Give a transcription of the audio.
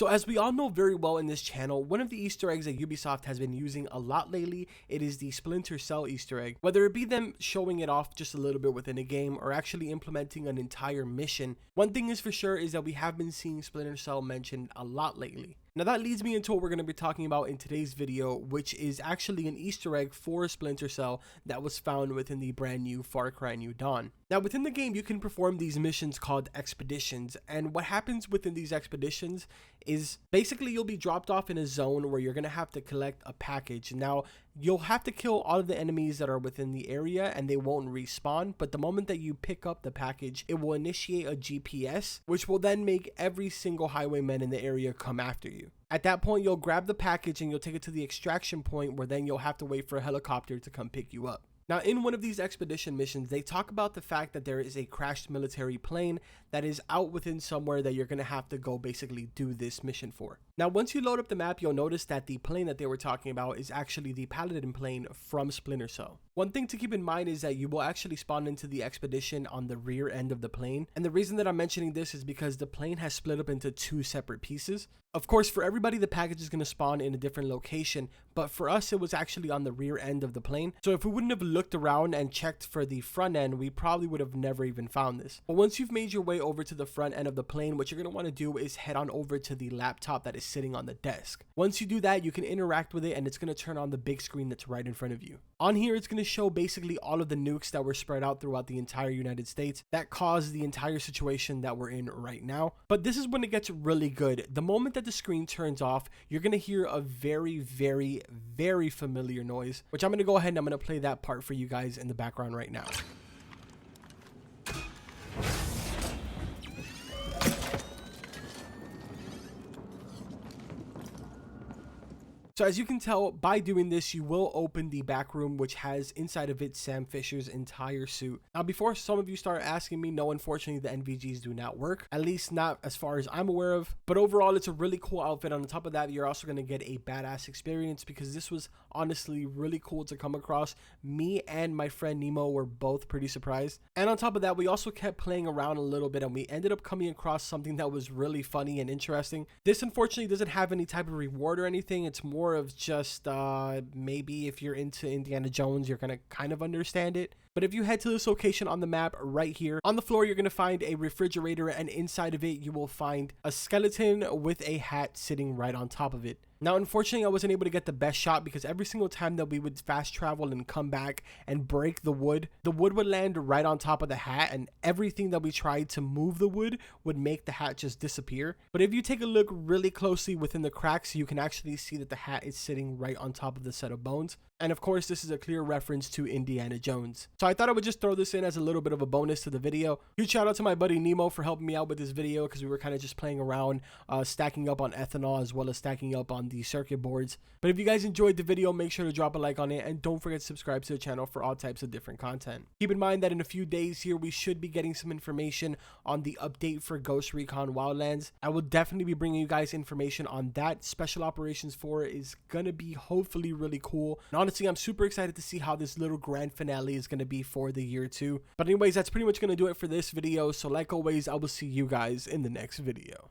So as we all know very well in this channel, one of the Easter eggs that Ubisoft has been using a lot lately, it is the Splinter Cell Easter egg. Whether it be them showing it off just a little bit within a game or actually implementing an entire mission, one thing is for sure is that we have been seeing Splinter Cell mentioned a lot lately. Now that leads me into what we're going to be talking about in today's video, which is actually an Easter egg for Splinter Cell that was found within the brand new Far Cry New Dawn. Now within the game you can perform these missions called expeditions, and what happens within these expeditions is basically you'll be dropped off in a zone where you're going to have to collect a package. Now you'll have to kill all of the enemies that are within the area and they won't respawn, but the moment that you pick up the package, it will initiate a GPS, which will then make every single highwayman in the area come after you. At that point, you'll grab the package and you'll take it to the extraction point where then you'll have to wait for a helicopter to come pick you up. Now, in one of these expedition missions, they talk about the fact that there is a crashed military plane that is out within somewhere that you're going to have to go basically do this mission for. Now, once you load up the map, you'll notice that the plane that they were talking about is actually the Paladin plane from Splinter Cell. One thing to keep in mind is that you will actually spawn into the expedition on the rear end of the plane. And the reason that I'm mentioning this is because the plane has split up into two separate pieces. Of course, for everybody, the package is going to spawn in a different location, but for us, it was actually on the rear end of the plane. So if we wouldn't have looked around and checked for the front end, we probably would have never even found this. But once you've made your way over to the front end of the plane, what you're going to want to do is head on over to the laptop that is sitting on the desk. Once you do that, you can interact with it and it's going to turn on the big screen that's right in front of you. On here, it's going to show basically all of the nukes that were spread out throughout the entire United States that caused the entire situation that we're in right now. But this is when it gets really good. The moment that the screen turns off, you're going to hear a very, very, very familiar noise, which I'm going to go ahead and I'm going to play that part for you guys in the background right now. So as you can tell, by doing this, you will open the back room, which has inside of it Sam Fisher's entire suit. Now, before some of you start asking me, no, unfortunately, the NVGs do not work, at least not as far as I'm aware of. But overall, it's a really cool outfit. On top of that, you're also going to get a badass experience because this was honestly really cool to come across. Me and my friend Nemo were both pretty surprised. And on top of that, we also kept playing around a little bit and we ended up coming across something that was really funny and interesting. This unfortunately doesn't have any type of reward or anything. It's more of just maybe if you're into Indiana Jones, you're gonna kind of understand it. But if you head to this location on the map right here, on the floor, you're gonna find a refrigerator, and inside of it, you will find a skeleton with a hat sitting right on top of it. Now, unfortunately, I wasn't able to get the best shot because every single time that we would fast travel and come back and break the wood would land right on top of the hat, and everything that we tried to move the wood would make the hat just disappear. But if you take a look really closely within the cracks, you can actually see that the hat is sitting right on top of the set of bones. And of course, this is a clear reference to Indiana Jones. So I thought I would just throw this in as a little bit of a bonus to the video. Huge shout out to my buddy Nemo for helping me out with this video because we were kind of just playing around, stacking up on ethanol as well as stacking up on the circuit boards. But if you guys enjoyed the video, make sure to drop a like on it and don't forget to subscribe to the channel for all types of different content. Keep in mind that in a few days here, we should be getting some information on the update for Ghost Recon Wildlands. I will definitely be bringing you guys information on that. Special Operations 4 is going to be hopefully really cool. And honestly, I'm super excited to see how this little grand finale is going to be for the year 2. But anyways, that's pretty much going to do it for this video. So like always, I will see you guys in the next video.